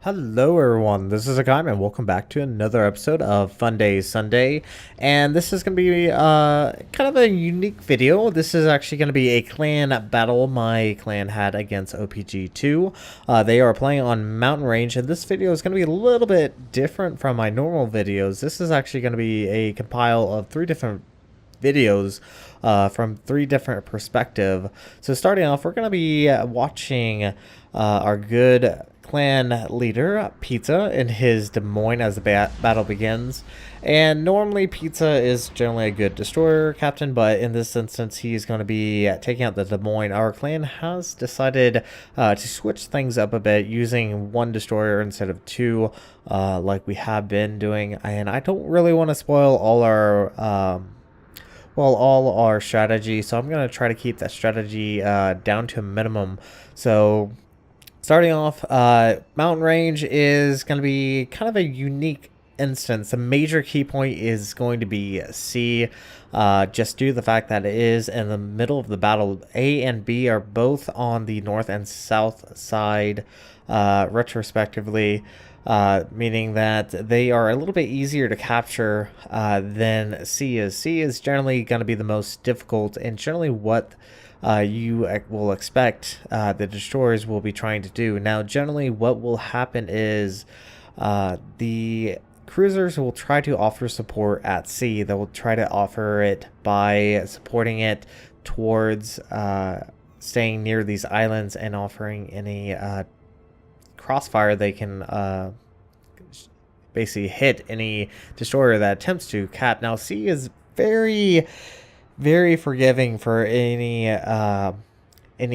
Hello everyone, this is Hakaym and welcome back to another episode of Funday Sunday. And this is going to be kind of a unique video. This is actually going to be a clan battle my clan had against OPG2. They are playing on Mountain Range, and this video is going to be a little bit different from my normal videos. This is actually going to be a compile of 3 different videos from 3 different perspectives. So starting off, we're going to be watching our good clan leader Pizza in his Des Moines as the battle begins. And normally Pizza is generally a good destroyer captain, but in this instance he's going to be taking out the Des Moines. Our clan has decided to switch things up a bit, using 1 destroyer instead of 2, like we have been doing. And I don't really want to spoil all our strategy, so I'm going to try to keep that strategy down to a minimum. So starting off, Mountain Range is going to be kind of a unique instance. A major key point is going to be C, just due to the fact that it is in the middle of the battle. A and B are both on the north and south side, retrospectively, meaning that they are a little bit easier to capture than C is. C is generally going to be the most difficult, and generally what you will expect the destroyers will be trying to do. Now, generally what will happen is the cruisers will try to offer support at sea. They will try to offer it by supporting it towards staying near these islands and offering any crossfire they can basically hit any destroyer that attempts to cap. Now, C is very forgiving for any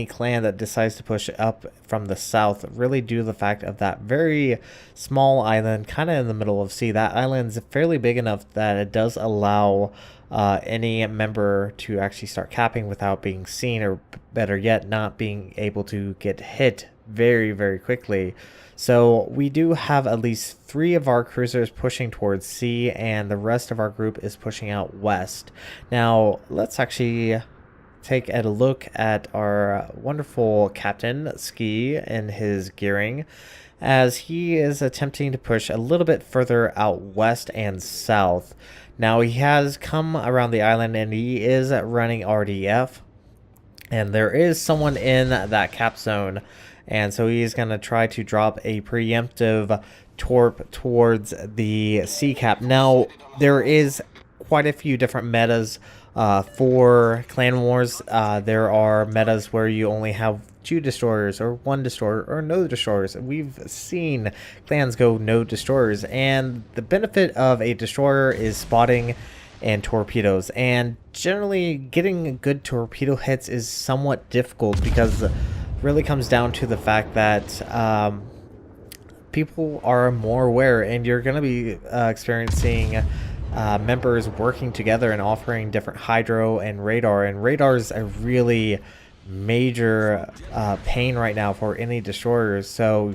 clan that decides to push up from the south, really due to the fact of that very small island kind of in the middle of sea. That island's fairly big enough that it does allow any member to actually start capping without being seen, or better yet, not being able to get hit very quickly. So we do have at least 3 of our cruisers pushing towards sea, and the rest of our group is pushing out west. Now let's actually take a look at our wonderful captain Ski and his gearing, as he is attempting to push a little bit further out west and south. Now he has come around the island and he is running RDF, and there is someone in that cap zone, and so he's going to try to drop a preemptive torp towards the sea cap. Now, there is quite a few different metas for Clan Wars. There are metas where you only have 2 destroyers, or 1 destroyer, or no destroyers. We've seen clans go no destroyers, and the benefit of a destroyer is spotting and torpedoes, and generally getting good torpedo hits is somewhat difficult, because it really comes down to the fact that people are more aware, and you're going to be experiencing members working together and offering different hydro and radar, and radar is a really major pain right now for any destroyers. So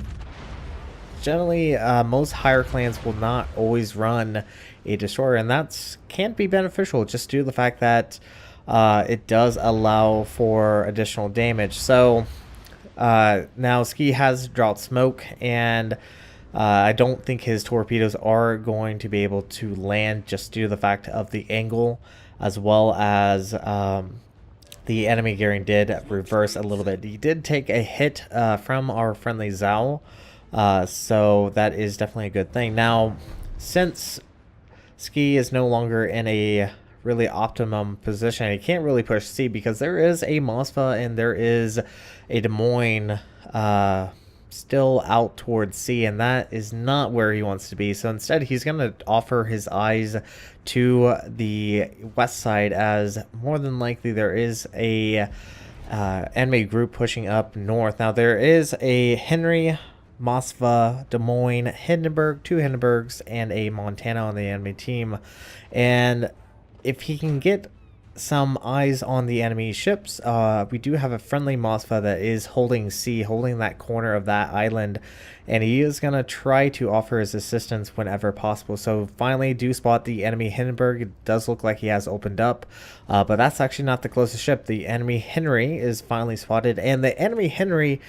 generally most higher clans will not always run a destroyer, and that can be beneficial just due to the fact that it does allow for additional damage. So now Ski has dropped smoke, and I don't think his torpedoes are going to be able to land, just due to the fact of the angle, as well as the enemy gearing did reverse a little bit. He did take a hit from our friendly Zhao, so that is definitely a good thing. Now, since Ski is no longer in a really optimum position, he can't really push C, because there is a Mosfa and there is a Des Moines still out towards sea, and that is not where he wants to be. So instead he's going to offer his eyes to the west side, as more than likely there is a enemy group pushing up north. Now there is a Henry, Moskva, Des Moines, Hindenburg, 2 Hindenburgs, and a Montana on the enemy team, and if he can get some eyes on the enemy ships, we do have a friendly Moskva that is holding C, holding that corner of that island, and he is going to try to offer his assistance whenever possible. So finally do spot the enemy Hindenburg. It does look like he has opened up, but that's actually not the closest ship. The enemy Henry is finally spotted, and the enemy Henry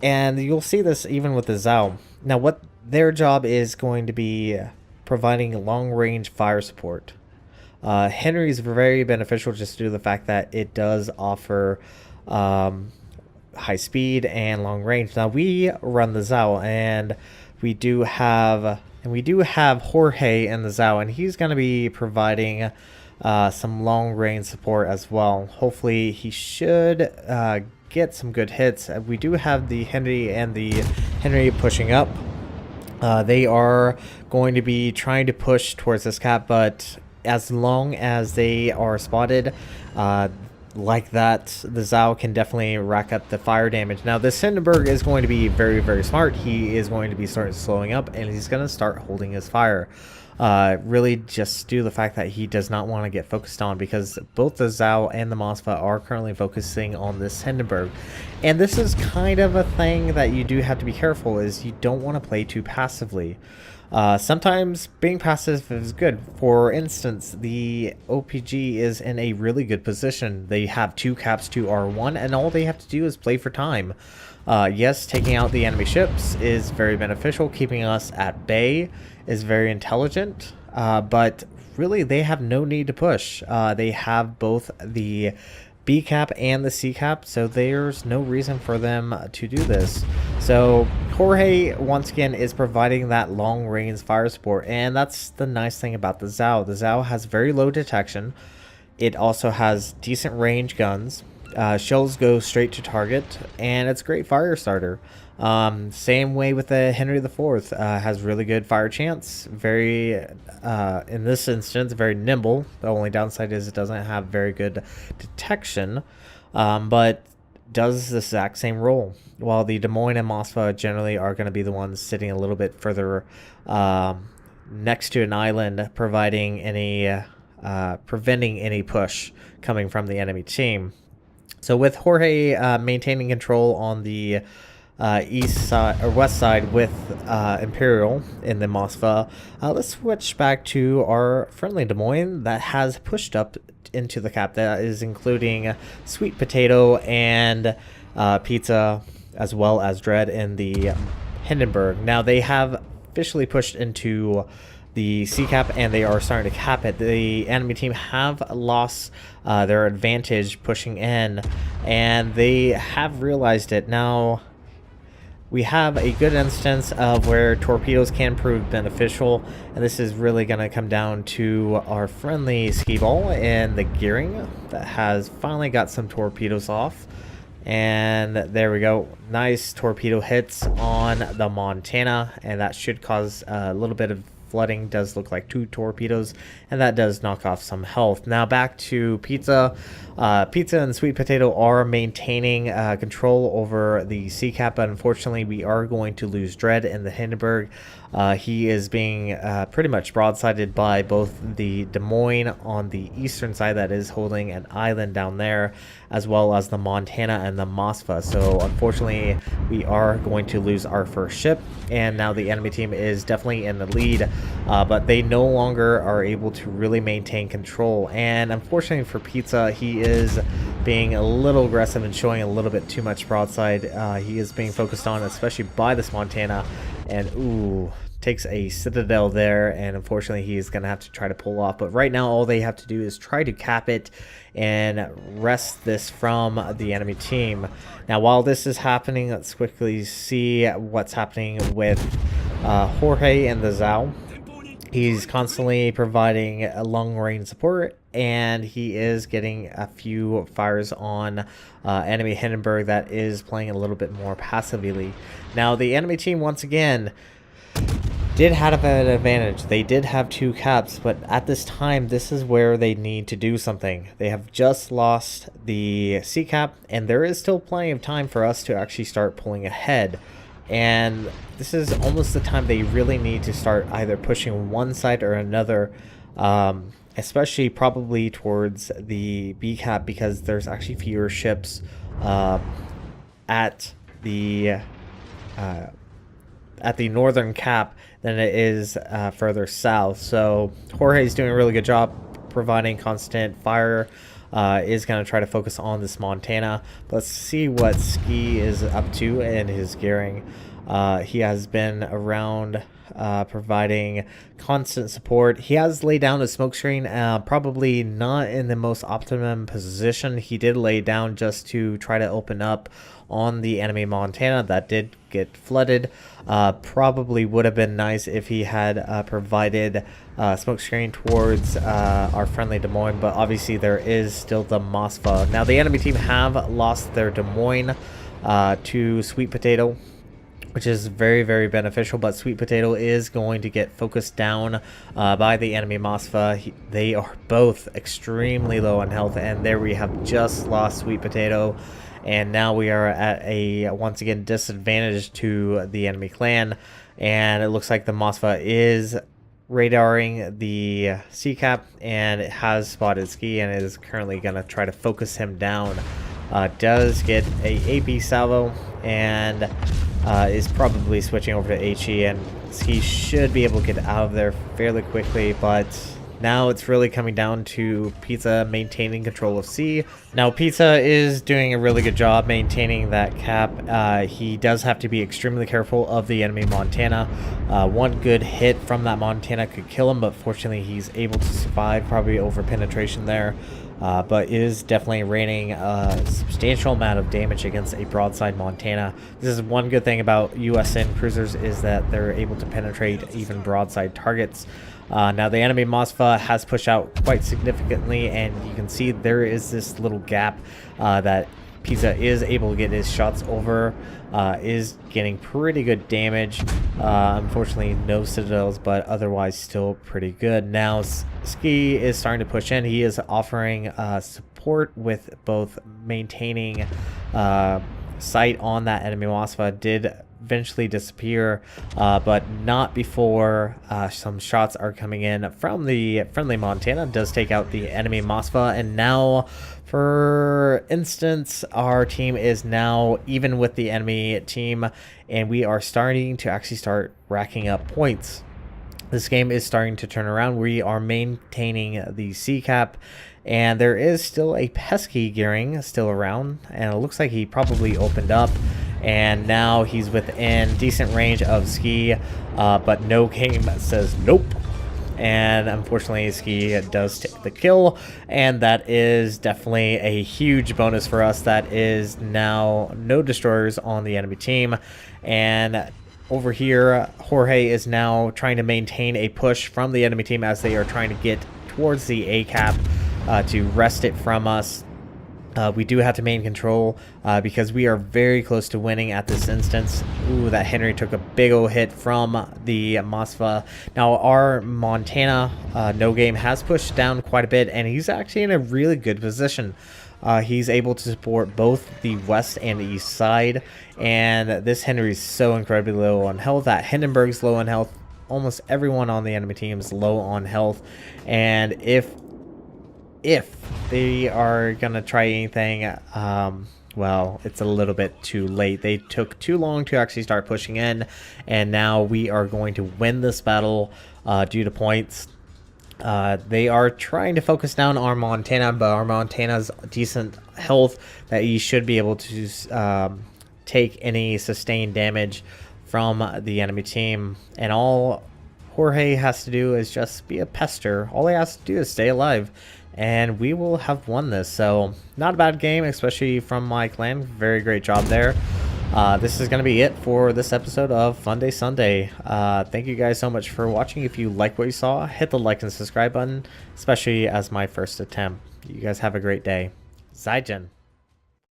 And you'll see this even with the Zhao. Now, what their job is going to be providing long-range fire support. Henry is very beneficial just due to the fact that it does offer high speed and long range. Now we run the Zhao, and we do have Jorge in the Zhao, and he's going to be providing some long range support as well. Hopefully, he should get some good hits. We do have the Henry pushing up. They are going to be trying to push towards this cap, but as long as they are spotted like that, the Zhao can definitely rack up the fire damage. Now, this Hindenburg is going to be very, very smart. He is going to be slowing up, and he's going to start holding his fire. Really just due to the fact that he does not want to get focused on, because both the Zhao and the Moskva are currently focusing on this Hindenburg. And this is kind of a thing that you do have to be careful, is you don't want to play too passively. Sometimes being passive is good. For instance, the OPG is in a really good position. They have 2 caps to R1, and all they have to do is play for time. Yes, taking out the enemy ships is very beneficial. Keeping us at bay is very intelligent, but really they have no need to push. They have both the B cap and the C cap, so there's no reason for them to do this. So Jorge once again is providing that long range fire support, and that's the nice thing about the Zhao. The Zhao has very low detection. It also has decent range guns. Shells go straight to target, and it's a great fire starter. Same way with the Henry IV, has really good fire chance. Very, in this instance, very nimble. The only downside is it doesn't have very good detection, but does the exact same role. While the Des Moines and Moskva generally are going to be the ones sitting a little bit further next to an island, providing any, preventing any push coming from the enemy team. So with Jorge maintaining control on the east side or west side with Imperial in the Moskva, let's switch back to our friendly Des Moines that has pushed up into the cap. That is including Sweet Potato and Pizza, as well as Dread in the Hindenburg. Now they have officially pushed into the C cap, and they are starting to cap it. The enemy team have lost their advantage pushing in, and they have realized it. Now we have a good instance of where torpedoes can prove beneficial, and this is really going to come down to our friendly ski ball and the gearing that has finally got some torpedoes off. And there we go, nice torpedo hits on the Montana, and that should cause a little bit of flooding. Does look like 2 torpedoes, and that does knock off some health. Now back to Pizza. Pizza and Sweet Potato are maintaining control over the C cap, but unfortunately we are going to lose Dread in the Hindenburg. He is being pretty much broadsided by both the Des Moines on the eastern side that is holding an island down there, as well as the Montana and the Moskva. So unfortunately we are going to lose our first ship, and now the enemy team is definitely in the lead, but they no longer are able to really maintain control. And unfortunately for Pizza, he is being a little aggressive and showing a little bit too much broadside. He is being focused on, especially by this Montana, and ooh, takes a citadel there, and unfortunately he's gonna have to try to pull off. But right now all they have to do is try to cap it and wrest this from the enemy team. Now while this is happening, let's quickly see what's happening with Jorge and the Zhao. He's constantly providing a long range support, and he is getting a few fires on enemy Hindenburg that is playing a little bit more passively. Now the enemy team once again did have an advantage. They did have 2 caps, but at this time this is where they need to do something. They have just lost the C cap, and there is still plenty of time for us to actually start pulling ahead. And this is almost the time they really need to start either pushing one side or another, especially probably towards the B cap, because there's actually fewer ships at the northern cap than it is further south. So Jorge's doing a really good job providing constant fire is going to try to focus on this Montana. Let's see what Ski is up to in his gearing. He has been around providing constant support. He has laid down a smoke screen, probably not in the most optimum position. He did lay down just to try to open up on the enemy Montana that did get flooded. Probably would have been nice if he had provided smoke screen towards our friendly Des Moines, but obviously there is still the Mosfa. Now the enemy team have lost their Des Moines to Sweet Potato, which is very, very beneficial, but Sweet Potato is going to get focused down by the enemy Mosfa. They are both extremely low on health, and there we have just lost Sweet Potato, and now we are at a, once again, disadvantage to the enemy clan, and it looks like the Mosfa is radaring the C-Cap, and it has spotted Ski, and is currently going to try to focus him down. Does get a AP salvo, and is probably switching over to HE, and he should be able to get out of there fairly quickly, but now it's really coming down to Pizza maintaining control of C. Now Pizza is doing a really good job maintaining that cap. He does have to be extremely careful of the enemy Montana. One good hit from that Montana could kill him, but fortunately he's able to survive, probably over penetration there. But is definitely raining a substantial amount of damage against a broadside Montana. This is one good thing about USN cruisers, is that they're able to penetrate even broadside targets. Now the enemy Mosfa has pushed out quite significantly, and you can see there is this little gap that Pizza is able to get his shots over, is getting pretty good damage. Unfortunately, no citadels, but otherwise still pretty good. Now, Ski is starting to push in. He is offering support with both maintaining sight on that enemy Mosfa. Did eventually disappear, but not before some shots are coming in from the friendly Montana. Does take out the enemy Mosfa, and now, for instance, our team is now even with the enemy team, and we are starting to actually start racking up points. This game is starting to turn around. We are maintaining the C-Cap, and there is still a pesky gearing still around, and it looks like he probably opened up, and now he's within decent range of Ski, but no game says nope. And unfortunately, Ski does take the kill, and that is definitely a huge bonus for us. That is now no destroyers on the enemy team, and over here, Jorge is now trying to maintain a push from the enemy team as they are trying to get towards the A-Cap to wrest it from us. We do have to maintain control because we are very close to winning at this instance. Ooh, that Henry took a big old hit from the Mosfa. Now, our Montana no game has pushed down quite a bit, and he's actually in a really good position. He's able to support both the west and the east side, and this Henry's so incredibly low on health. That Hindenburg's low on health. Almost everyone on the enemy team is low on health, and if they are gonna try anything, well, it's a little bit too late. They took too long to actually start pushing in, and now we are going to win this battle due to points. They are trying to focus down our Montana, but our Montana's decent health that he should be able to take any sustained damage from the enemy team. And all Jorge has to do is just be a pester. All he has to do is stay alive, and we will have won this. So not a bad game, especially from my clan. Very great job there. This is going to be it for this episode of Funday Sunday. Thank you guys so much for watching. If you like what you saw, hit the like and subscribe button, especially as my first attempt. You guys have a great day. Zaijian.